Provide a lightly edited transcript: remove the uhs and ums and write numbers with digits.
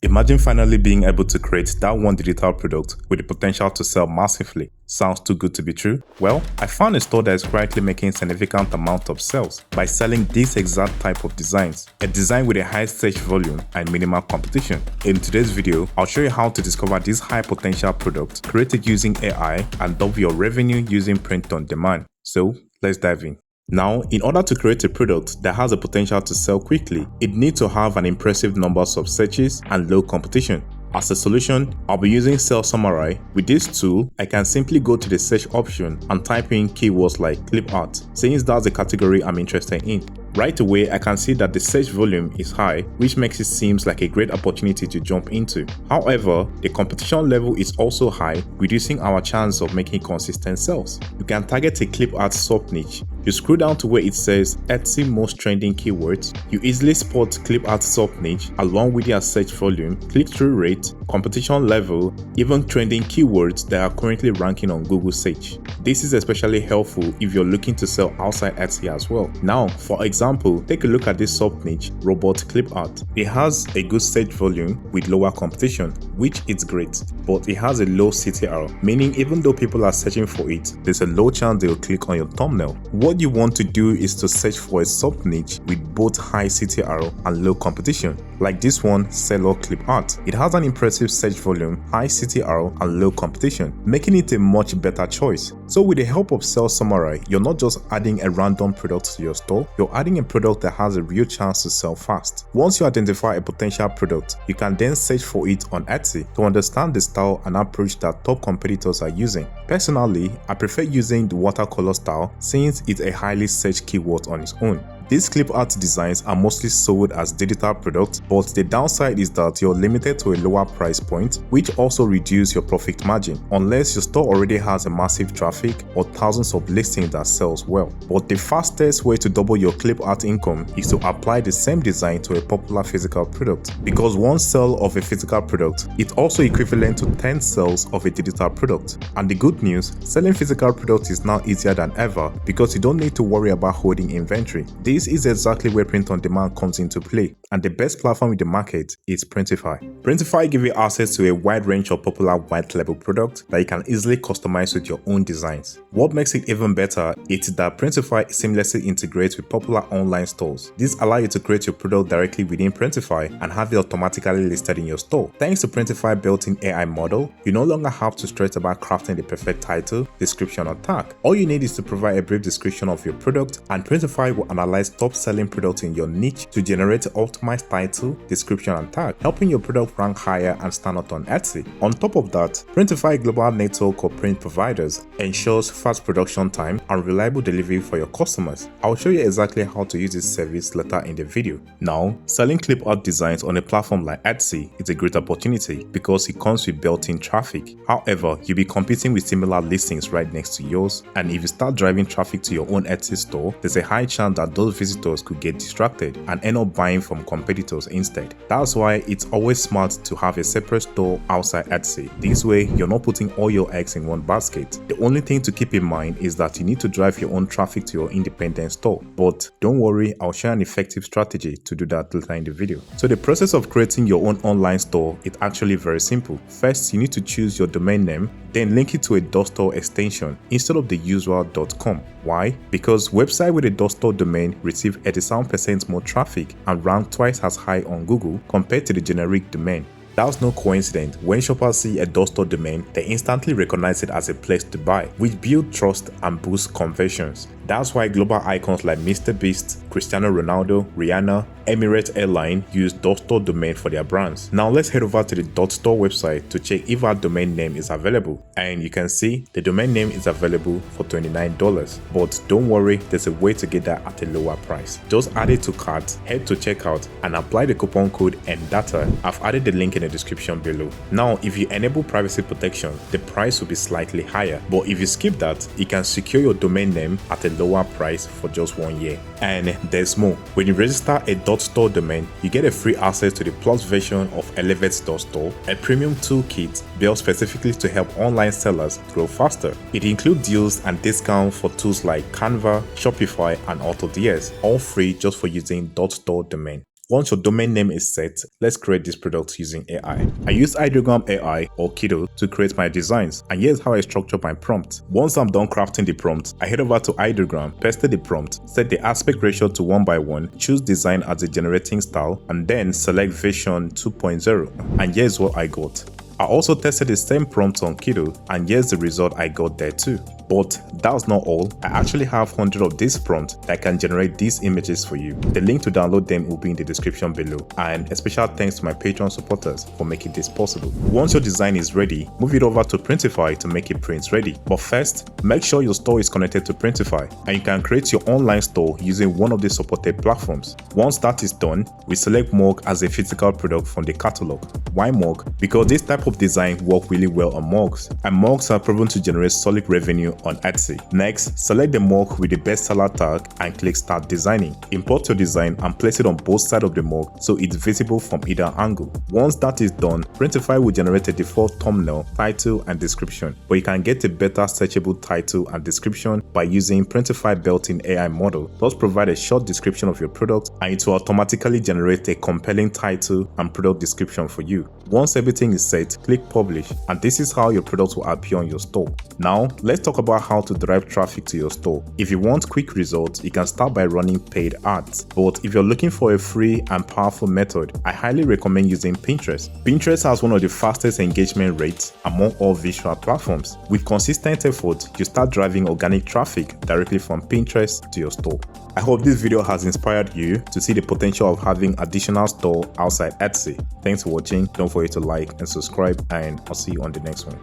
Imagine finally being able to create that one digital product with the potential to sell massively. Sounds too good to be true? Well, I found a store that is currently making significant amount of sales by selling this exact type of designs, a design with a high search volume and minimal competition. In today's video, I'll show you how to discover this high potential product created using AI and double your revenue using print on demand. So let's dive in. Now, in order to create a product that has the potential to sell quickly, it needs to have an impressive numbers of searches and low competition. As a solution, I'll be using Sales Samurai. With this tool, I can simply go to the search option and type in keywords like Clipart, since that's the category I'm interested in. Right away, I can see that the search volume is high, which makes it seem like a great opportunity to jump into. However, the competition level is also high, reducing our chance of making consistent sales. You can target a Clipart sub-niche. You scroll down to where it says Etsy most trending keywords. You easily spot Clipart sub-niche along with their search volume, click-through rate, competition level, even trending keywords that are currently ranking on Google search. This is especially helpful if you're looking to sell outside Etsy as well. Now, for example, take a look at this sub-niche, robot Clipart. It has a good search volume with lower competition, which is great, but it has a low CTR, meaning even though people are searching for it, there's a low chance they'll click on your thumbnail. What you want to do is to search for a sub-niche with both high CTR and low competition, like this one, Seller Clipart. It has an impressive search volume, high CTR and low competition, making it a much better choice. So with the help of Sales Samurai, you're not just adding a random product to your store, you're adding a product that has a real chance to sell fast. Once you identify a potential product, you can then search for it on Etsy to understand the style and approach that top competitors are using. Personally, I prefer using the watercolor style since it's a highly searched keyword on its own. These Clipart designs are mostly sold as digital products, but the downside is that you're limited to a lower price point, which also reduces your profit margin, unless your store already has a massive traffic or thousands of listings that sells well. But the fastest way to double your Clipart income is to apply the same design to a popular physical product, because one sale of a physical product is also equivalent to 10 sales of a digital product. And the good news, selling physical products is now easier than ever because you don't need to worry about holding inventory. This is exactly where print on demand comes into play, and the best platform in the market is Printify. Printify gives you access to a wide range of popular white label products that you can easily customize with your own designs. What makes it even better is that Printify seamlessly integrates with popular online stores. This allows you to create your product directly within Printify and have it automatically listed in your store. Thanks to Printify built-in AI model, you no longer have to stress about crafting the perfect title, description or tag. All you need is to provide a brief description of your product, and Printify will analyze top-selling products in your niche to generate an optimized title, description and tag, helping your product rank higher and stand out on Etsy. On top of that, Printify global network of print providers ensures fast production time and reliable delivery for your customers. I'll show you exactly how to use this service later in the video. Now, selling Clipart designs on a platform like Etsy is a great opportunity because it comes with built-in traffic. However, you'll be competing with similar listings right next to yours, and if you start driving traffic to your own Etsy store, there's a high chance that those visitors could get distracted and end up buying from competitors instead. That's why it's always smart to have a separate store outside Etsy. This way, you're not putting all your eggs in one basket. The only thing to keep in mind is that you need to drive your own traffic to your independent store. But don't worry, I'll share an effective strategy to do that later in the video. So the process of creating your own online store is actually very simple. First, you need to choose your domain name, then link it to a .store extension instead of the usual .com. Why? Because websites with a .store domain receive 87% more traffic and rank twice as high on Google compared to the generic domain. That's no coincidence. When shoppers see a .store domain, they instantly recognize it as a place to buy, which builds trust and boosts conversions. That's why global icons like MrBeast, Cristiano Ronaldo, Rihanna, Emirates Airline use .store domain for their brands. Now let's head over to the .store website to check if our domain name is available. And you can see the domain name is available for $29. But don't worry, there's a way to get that at a lower price. Just add it to cart, head to checkout, and apply the coupon code Endatah. I've added the link in the description below. Now, if you enable privacy protection, the price will be slightly higher. But if you skip that, you can secure your domain name at a lower price for just 1 year. And there's more. When you register a .store domain, you get a free access to the Plus version of Elevate.store, a premium toolkit built specifically to help online sellers grow faster. It includes deals and discounts for tools like Canva, Shopify, and AutoDS, all free just for using .store domain. Once your domain name is set, let's create this product using AI. I use Ideogram AI or Kittl to create my designs, and here's how I structure my prompt. Once I'm done crafting the prompt, I head over to Ideogram, paste the prompt, set the aspect ratio to 1:1, choose design as a generating style, and then select version 2.0. And here's what I got. I also tested the same prompt on Kittl, and here's the result I got there too. But that's not all. I actually have hundreds of these prompts that can generate these images for you. The link to download them will be in the description below, and a special thanks to my Patreon supporters for making this possible. Once your design is ready, move it over to Printify to make it print ready. But first, make sure your store is connected to Printify, and you can create your online store using one of the supported platforms. Once that is done, we select mug as a physical product from the catalog. Why mug? Because this type of design works really well on mugs, and mugs are proven to generate solid revenue on Etsy. Next, select the mug with the bestseller tag and click Start Designing. Import your design and place it on both sides of the mug so it's visible from either angle. Once that is done, Printify will generate a default thumbnail, title, and description, but you can get a better searchable title and description by using Printify built-in AI model. Just provide a short description of your product and it will automatically generate a compelling title and product description for you. Once everything is set, click Publish, and this is how your product will appear on your store. Now, let's talk about how to drive traffic to your store. If you want quick results, you can start by running paid ads. But if you're looking for a free and powerful method, I highly recommend using Pinterest. Pinterest has one of the fastest engagement rates among all visual platforms. With consistent effort, you start driving organic traffic directly from Pinterest to your store. I hope this video has inspired you to see the potential of having additional store outside Etsy. Thanks for watching. Don't forget to like and subscribe, and I'll see you on the next one.